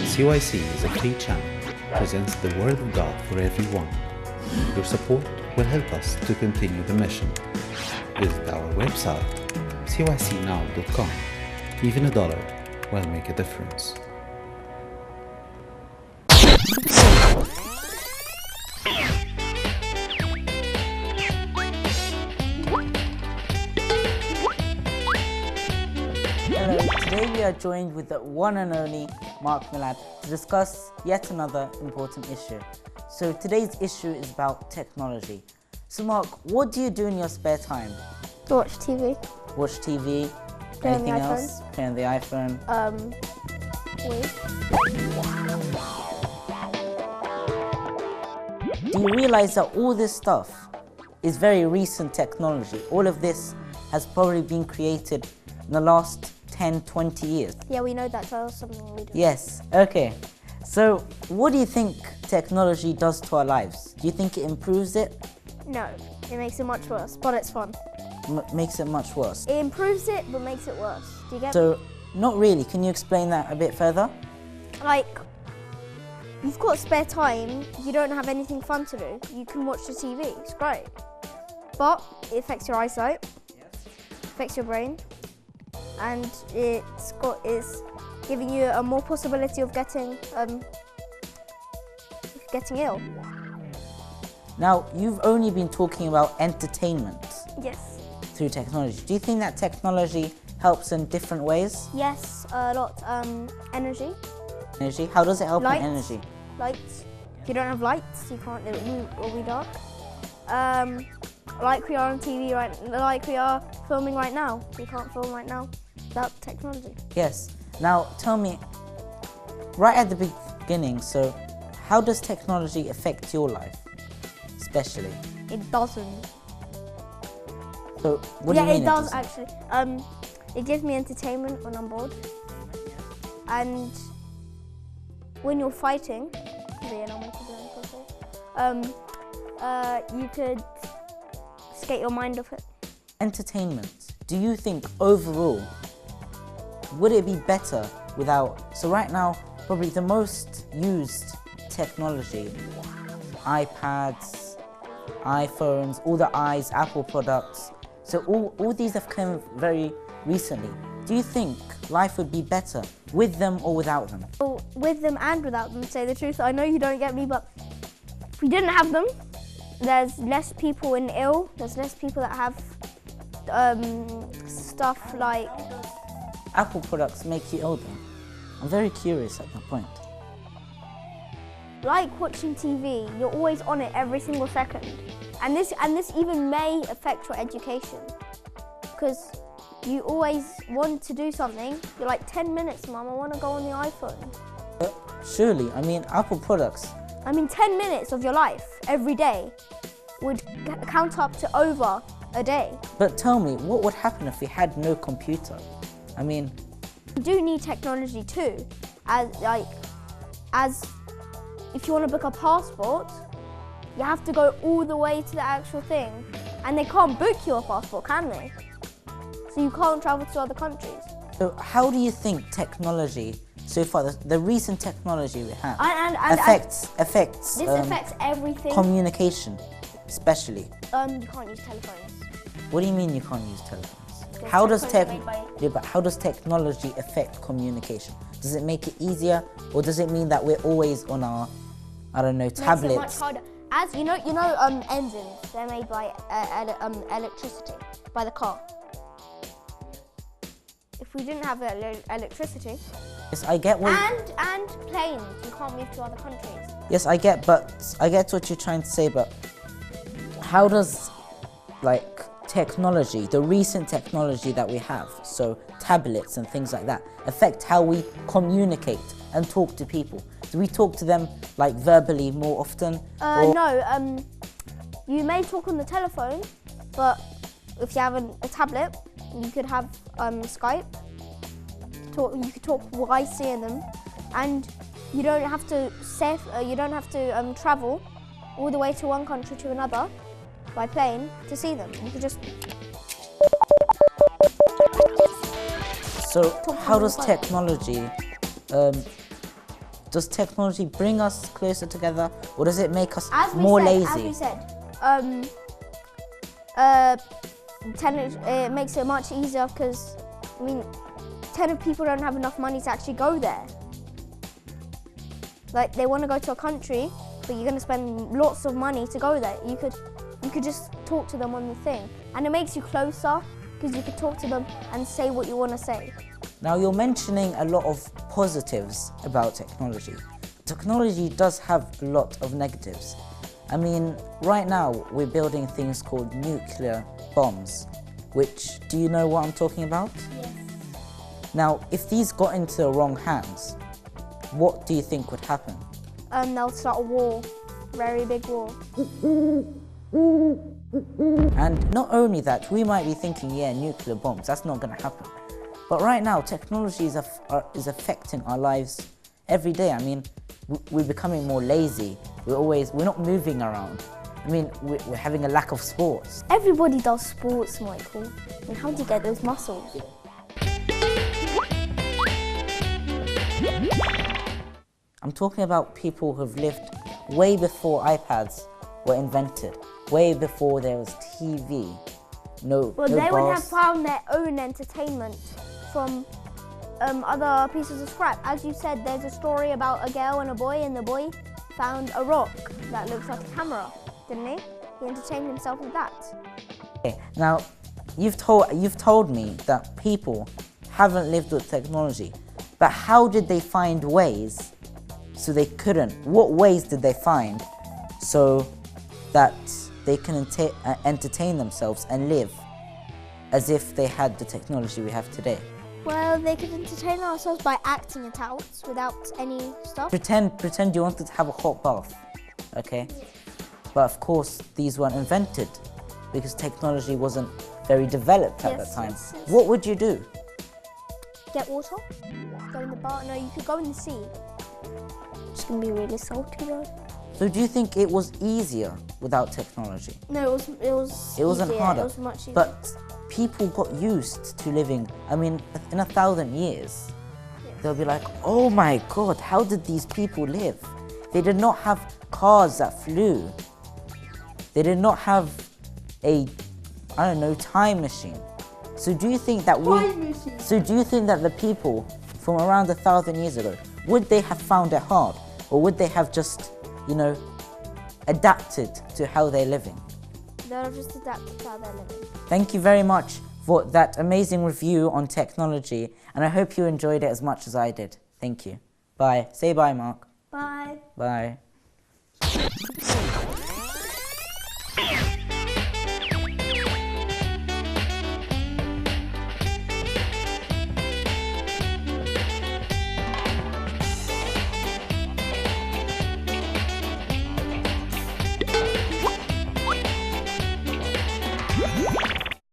CYC is a free channel, presents the Word of God for everyone. Your support will help us to continue the mission. Visit our website, cycnow.com. Even $1 will make a difference. Hello, today we are joined with the one and only Mark Milad to discuss yet another important issue. So today's issue is about technology. So Mark, what do you do in your spare time? Watch TV. Watch TV? Play on the Anything iPhone. else? Play on the iPhone? Wait. Do you realize that all this stuff is very recent technology? All of this has probably been created in the last 10, 20 years. Yeah, we know that, so that's something we do. Yes, okay. So what do you think technology does to our lives? Do you think it improves it? No, it makes it much worse, but it's fun. Makes it much worse? It improves it, but makes it worse. Do you get me? So, not really. Can you explain that a bit further? Like, you've got spare time, you don't have anything fun to do, you can watch the TV, it's great. But it affects your eyesight, affects your brain, and it's giving you a more possibility of getting ill. Now, you've only been talking about entertainment Yes. through technology. Do you think that technology helps in different ways? Yes, a lot. Energy. Energy? How does it help Lights. in energy? Lights. If you don't have lights, you can't. It will be dark. Like we are on TV like we are filming right now. We can't film right now without technology. Yes. Now, tell me, right at the beginning, so how does technology affect your life, especially? It doesn't. So, what do you mean it does doesn't? actually. It gives me entertainment when I'm bored. And when you're fighting, you could skate your mind off it. Entertainment. Do you think overall, would it be better without, so right now, probably the most used technology, iPads, iPhones, all the Apple products, so all these have come very recently. Do you think life would be better with them or without them? Well, with them and without them, to say the truth. I know you don't get me, but if we didn't have them, there's less people ill, there's less people that have stuff like... Apple products make you ill then? I'm very curious at that point. Like watching TV, you're always on it every single second. And this even may affect your education. Because you always want to do something, you're like 10 minutes, Mum, I want to go on the iPhone. But surely, I mean, Apple products. 10 minutes of your life, every day, would count up to over a day. But tell me, what would happen if we had no computer? I mean... You do need technology too, as if you want to book a passport, you have to go all the way to the actual thing, and they can't book you a passport, can they? So you can't travel to other countries. So how do you think technology, so far, the recent technology we have, affects this affects everything. Communication, especially? You can't use telephones. What do you mean you can't use telephones? Because How does telephones are made by- but how does technology affect communication? Does it make it easier, or does it mean that we're always on our, I don't know, Makes it tablets? much harder. As you know, engines. They're made by electricity, by the car. If we didn't have electricity, Yes, I get what. and planes, you can't move to other countries. Yes, I get what you're trying to say, but how does, like, technology, the recent technology that we have, so tablets and things like that, affect how we communicate and talk to people? Do we talk to them, like, verbally more often? No, you may talk on the telephone, but if you have a tablet, you could have Skype. You could talk while I see them, and you don't have to travel all the way to one country to another by plane to see them. You could just... So how does technology Does technology bring us closer together, or does it make us As more As lazy? we said, it makes it much easier because, I mean, 10 of people don't have enough money to actually go there. Like, they want to go to a country, but you're going to spend lots of money to go there. You could just talk to them on the thing. And it makes you closer because you could talk to them and say what you want to say. Now, you're mentioning a lot of positives about technology. Technology does have a lot of negatives. I mean, right now we're building things called nuclear bombs, which, do you know what I'm talking about? Yes. Now, if these got into the wrong hands, what do you think would happen? They'll start a war, very big war. And not only that, we might be thinking, yeah, nuclear bombs, that's not going to happen. But right now, technology is affecting our lives every day. I mean, we're becoming more lazy. We're not moving around. I mean, we're having a lack of sports. Everybody does sports, Michael. I mean, how do you get those muscles? I'm talking about people who've lived way before iPads were invented, way before there was TV. No Well, they would bars. have found their own entertainment from other pieces of scrap. As you said, there's a story about a girl and the boy found a rock that looks like a camera, didn't he? He entertained himself with that. Okay, now, you've told me that people haven't lived with technology, but how did they find ways so they couldn't? What ways did they find so that they can entertain themselves and live as if they had the technology we have today? Well, they could entertain ourselves by acting it out without any stuff. Pretend you wanted to have a hot bath, okay? But of course, these weren't invented because technology wasn't very developed at that time. Yes. What would you do? Get water, go in the bar. No, you could go in the sea. It's gonna be really salty though. So do you think it was easier without technology? No, it was. It wasn't easier. harder. It was much easier. But people got used to living, I mean, in 1,000 years, they'll be like, oh my God, how did these people live? They did not have cars that flew. They did not have a, I don't know, time machine. So do you think that the people from around 1,000 years ago, would they have found it hard? Or would they have just, you know, adapted to how they're living? They'll just adapt to how they're living. Thank you very much for that amazing review on technology, and I hope you enjoyed it as much as I did. Thank you. Bye. Say bye, Mark. Bye. Bye.